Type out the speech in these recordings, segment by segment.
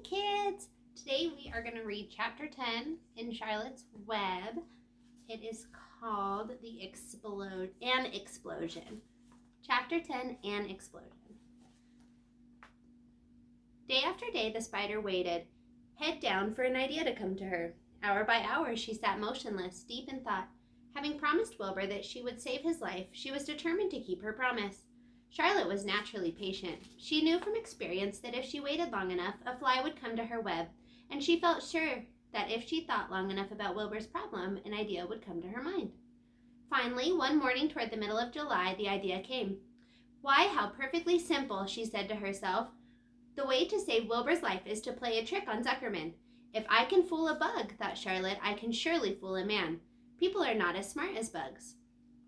kids! Today we are going to read chapter 10 in Charlotte's Web. It is called An Explosion. Chapter 10, An Explosion. Day after day the spider waited, head down, for an idea to come to her. Hour by hour she sat motionless, deep in thought. Having promised Wilbur that she would save his life, she was determined to keep her promise. Charlotte was naturally patient. She knew from experience that if she waited long enough, a fly would come to her web, and she felt sure that if she thought long enough about Wilbur's problem, an idea would come to her mind. Finally, one morning toward the middle of July, the idea came. Why, how perfectly simple, she said to herself. The way to save Wilbur's life is to play a trick on Zuckerman. If I can fool a bug, thought Charlotte, I can surely fool a man. People are not as smart as bugs.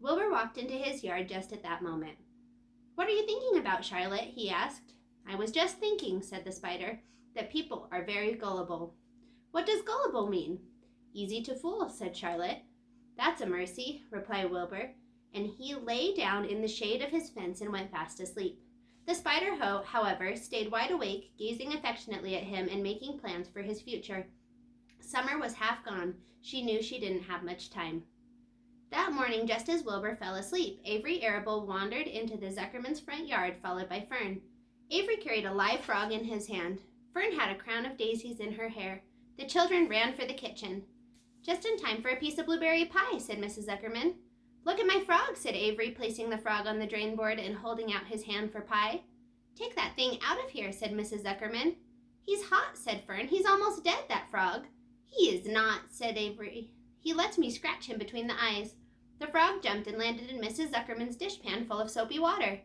Wilbur walked into his yard just at that moment. What are you thinking about, Charlotte? He asked. I was just thinking, said the spider, that people are very gullible. What does gullible mean? Easy to fool, said Charlotte. That's a mercy, replied Wilbur, and he lay down in the shade of his fence and went fast asleep. The spider, however, stayed wide awake, gazing affectionately at him and making plans for his future. Summer was half gone. She knew she didn't have much time. That morning, just as Wilbur fell asleep, Avery Arable wandered into the Zuckerman's front yard, followed by Fern. Avery carried a live frog in his hand. Fern had a crown of daisies in her hair. The children ran for the kitchen. Just in time for a piece of blueberry pie, said Mrs. Zuckerman. Look at my frog, said Avery, placing the frog on the drain board and holding out his hand for pie. Take that thing out of here, said Mrs. Zuckerman. He's hot, said Fern. He's almost dead, that frog. He is not, said Avery. He lets me scratch him between the eyes. The frog jumped and landed in Mrs. Zuckerman's dishpan full of soapy water.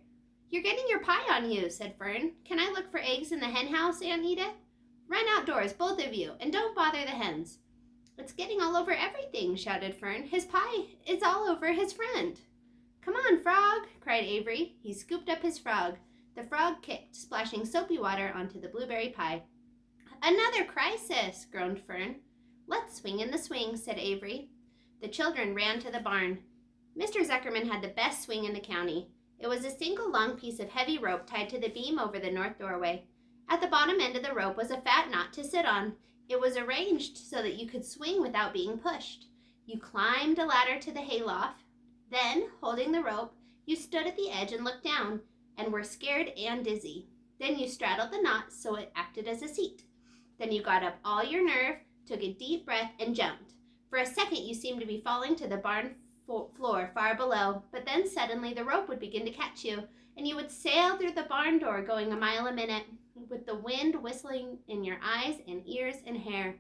You're getting your pie on you, said Fern. Can I look for eggs in the hen house, Aunt Edith? Run outdoors, both of you, and don't bother the hens. It's getting all over everything, shouted Fern. His pie is all over his friend. Come on, frog, cried Avery. He scooped up his frog. The frog kicked, splashing soapy water onto the blueberry pie. Another crisis, groaned Fern. Let's swing in the swing, said Avery. The children ran to the barn. Mr. Zuckerman had the best swing in the county. It was a single long piece of heavy rope tied to the beam over the north doorway. At the bottom end of the rope was a fat knot to sit on. It was arranged so that you could swing without being pushed. You climbed a ladder to the hayloft. Then, holding the rope, you stood at the edge and looked down, and were scared and dizzy. Then you straddled the knot so it acted as a seat. Then you got up all your nerve, took a deep breath, and jumped. For a second you seemed to be falling to the barn floor far below, but then suddenly the rope would begin to catch you, and you would sail through the barn door going a mile a minute, with the wind whistling in your eyes and ears and hair.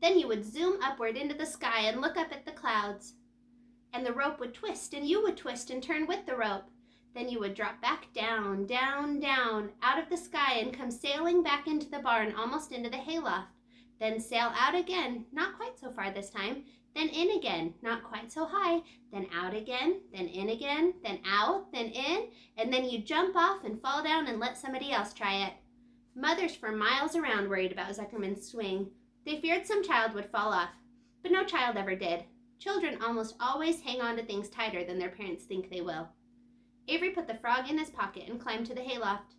Then you would zoom upward into the sky and look up at the clouds, and the rope would twist, and you would twist and turn with the rope. Then you would drop back down, down, down, out of the sky and come sailing back into the barn, almost into the hayloft. Then sail out again, not quite so far this time, then in again, not quite so high, then out again, then in again, then out, then in, and then you jump off and fall down and let somebody else try it. Mothers for miles around worried about Zuckerman's swing. They feared some child would fall off, but no child ever did. Children almost always hang on to things tighter than their parents think they will. Avery put the frog in his pocket and climbed to the hayloft.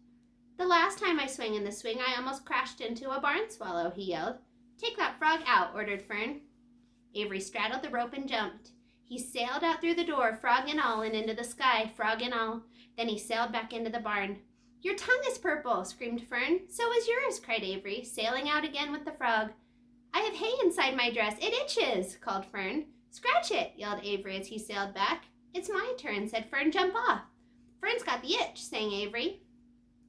The last time I swung in the swing, I almost crashed into a barn swallow, he yelled. Take that frog out, ordered Fern. Avery straddled the rope and jumped. He sailed out through the door, frog and all, and into the sky, frog and all. Then he sailed back into the barn. Your tongue is purple, screamed Fern. So is yours, cried Avery, sailing out again with the frog. I have hay inside my dress. It itches, called Fern. Scratch it, yelled Avery as he sailed back. It's my turn, said Fern. Jump off. Fern's got the itch, sang Avery.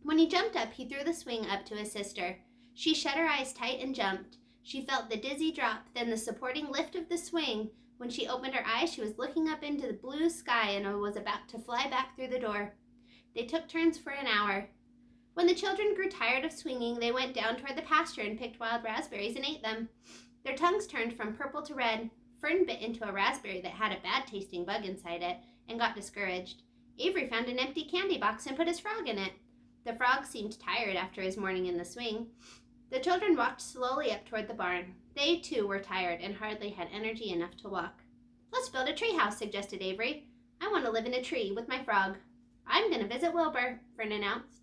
When he jumped up, he threw the swing up to his sister. She shut her eyes tight and jumped. She felt the dizzy drop, then the supporting lift of the swing. When she opened her eyes, she was looking up into the blue sky and was about to fly back through the door. They took turns for an hour. When the children grew tired of swinging, they went down toward the pasture and picked wild raspberries and ate them. Their tongues turned from purple to red. Fern bit into a raspberry that had a bad-tasting bug inside it and got discouraged. Avery found an empty candy box and put his frog in it. The frog seemed tired after his morning in the swing. The children walked slowly up toward the barn. They, too, were tired and hardly had energy enough to walk. Let's build a treehouse, suggested Avery. I want to live in a tree with my frog. I'm going to visit Wilbur, Fern announced.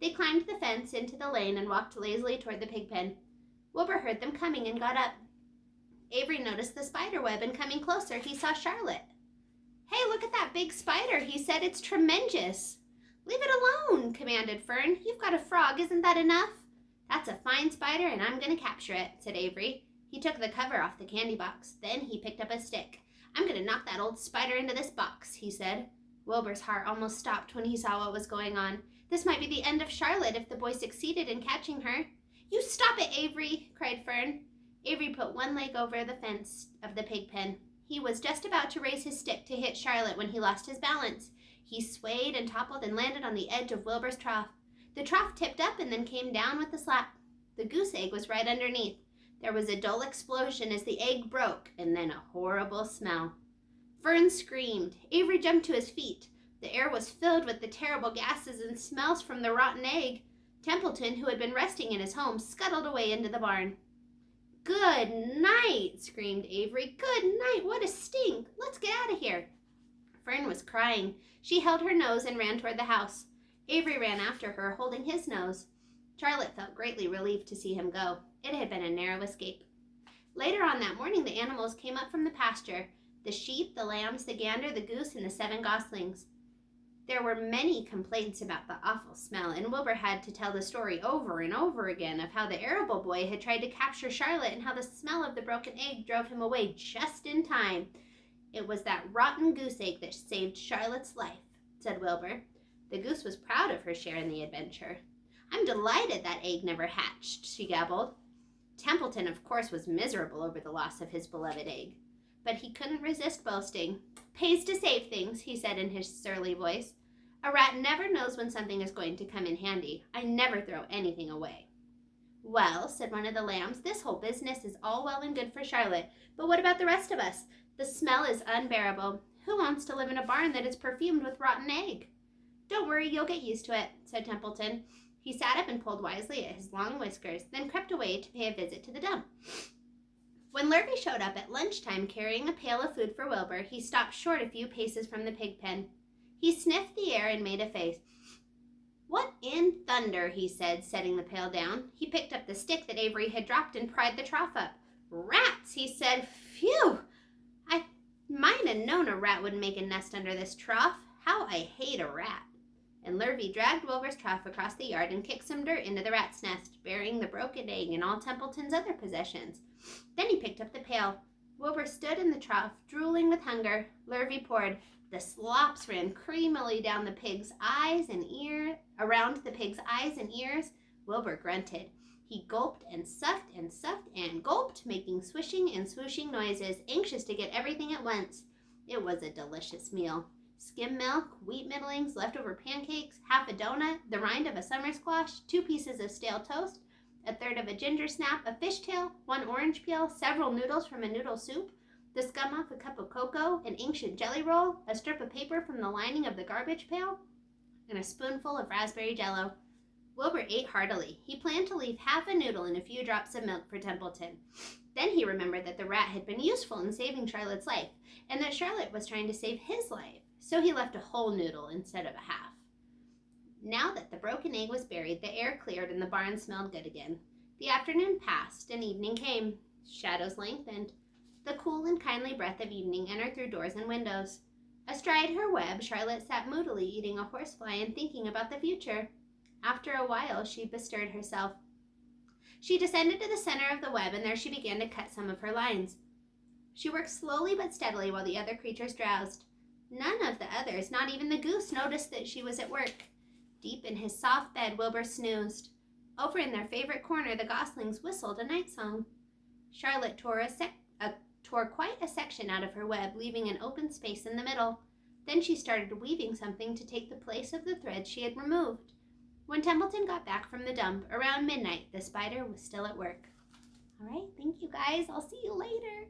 They climbed the fence into the lane and walked lazily toward the pig pen. Wilbur heard them coming and got up. Avery noticed the spider web, and coming closer, he saw Charlotte. "Hey, look at that big spider," he said. "It's tremendous." "Leave it alone," commanded Fern. "You've got a frog, isn't that enough?" "That's a fine spider, and I'm going to capture it," said Avery. He took the cover off the candy box. Then he picked up a stick. "I'm going to knock that old spider into this box," he said. Wilbur's heart almost stopped when he saw what was going on. This might be the end of Charlotte if the boy succeeded in catching her. "You stop it, Avery," cried Fern. Avery put one leg over the fence of the pig pen. He was just about to raise his stick to hit Charlotte when he lost his balance. He swayed and toppled and landed on the edge of Wilbur's trough. The trough tipped up and then came down with a slap. The goose egg was right underneath. There was a dull explosion as the egg broke, and then a horrible smell. Fern screamed. Avery jumped to his feet. The air was filled with the terrible gases and smells from the rotten egg. Templeton, who had been resting in his home, scuttled away into the barn. "Good night," screamed Avery. "Good night. What a stink. Let's get out of here." Fern was crying. She held her nose and ran toward the house. Avery ran after her, holding his nose. Charlotte felt greatly relieved to see him go. It had been a narrow escape. Later on that morning, the animals came up from the pasture. The sheep, the lambs, the gander, the goose, and the 7 goslings. There were many complaints about the awful smell, and Wilbur had to tell the story over and over again of how the arable boy had tried to capture Charlotte and how the smell of the broken egg drove him away just in time. "It was that rotten goose egg that saved Charlotte's life," said Wilbur. The goose was proud of her share in the adventure. "I'm delighted that egg never hatched," she gabbled. Templeton, of course, was miserable over the loss of his beloved egg. But he couldn't resist boasting. "Pays to save things," he said in his surly voice. "A rat never knows when something is going to come in handy. I never throw anything away." "Well," said one of the lambs, "this whole business is all well and good for Charlotte, but what about the rest of us? The smell is unbearable. Who wants to live in a barn that is perfumed with rotten egg?" "Don't worry, you'll get used to it," said Templeton. He sat up and pulled wisely at his long whiskers, then crept away to pay a visit to the dump. When Lurvy showed up at lunchtime carrying a pail of food for Wilbur, he stopped short a few paces from the pig pen. He sniffed the air and made a face. "What in thunder?" he said, setting the pail down. He picked up the stick that Avery had dropped and pried the trough up. "Rats," he said. "Phew! I might have known a rat would make a nest under this trough. How I hate a rat." And Lurvy dragged Wilbur's trough across the yard and kicked some dirt into the rat's nest, burying the broken egg and all Templeton's other possessions. Then he picked up the pail. Wilbur stood in the trough, drooling with hunger. Lurvy poured. The slops ran creamily down the pig's eyes and around the pig's eyes and ears. Wilbur grunted. He gulped and sucked and gulped, making swishing and swooshing noises, anxious to get everything at once. It was a delicious meal. Skim milk, wheat middlings, leftover pancakes, half a donut, the rind of a summer squash, 2 pieces of stale toast, a third of a ginger snap, a fishtail, 1 orange peel, several noodles from a noodle soup, the scum off a cup of cocoa, an ancient jelly roll, a strip of paper from the lining of the garbage pail, and a spoonful of raspberry jello. Wilbur ate heartily. He planned to leave half a noodle and a few drops of milk for Templeton. Then he remembered that the rat had been useful in saving Charlotte's life, and that Charlotte was trying to save his life. So he left a whole noodle instead of a half. Now that the broken egg was buried, the air cleared and the barn smelled good again. The afternoon passed and evening came. Shadows lengthened. The cool and kindly breath of evening entered through doors and windows. Astride her web, Charlotte sat moodily eating a horsefly and thinking about the future. After a while, she bestirred herself. She descended to the center of the web, and there she began to cut some of her lines. She worked slowly but steadily while the other creatures drowsed. None of the others, not even the goose, noticed that she was at work. Deep in his soft bed, Wilbur snoozed. Over in their favorite corner, the goslings whistled a night song. Charlotte tore quite a section out of her web, leaving an open space in the middle. Then she started weaving something to take the place of the thread she had removed. When Templeton got back from the dump, around midnight, the spider was still at work. All right, thank you guys. I'll see you later.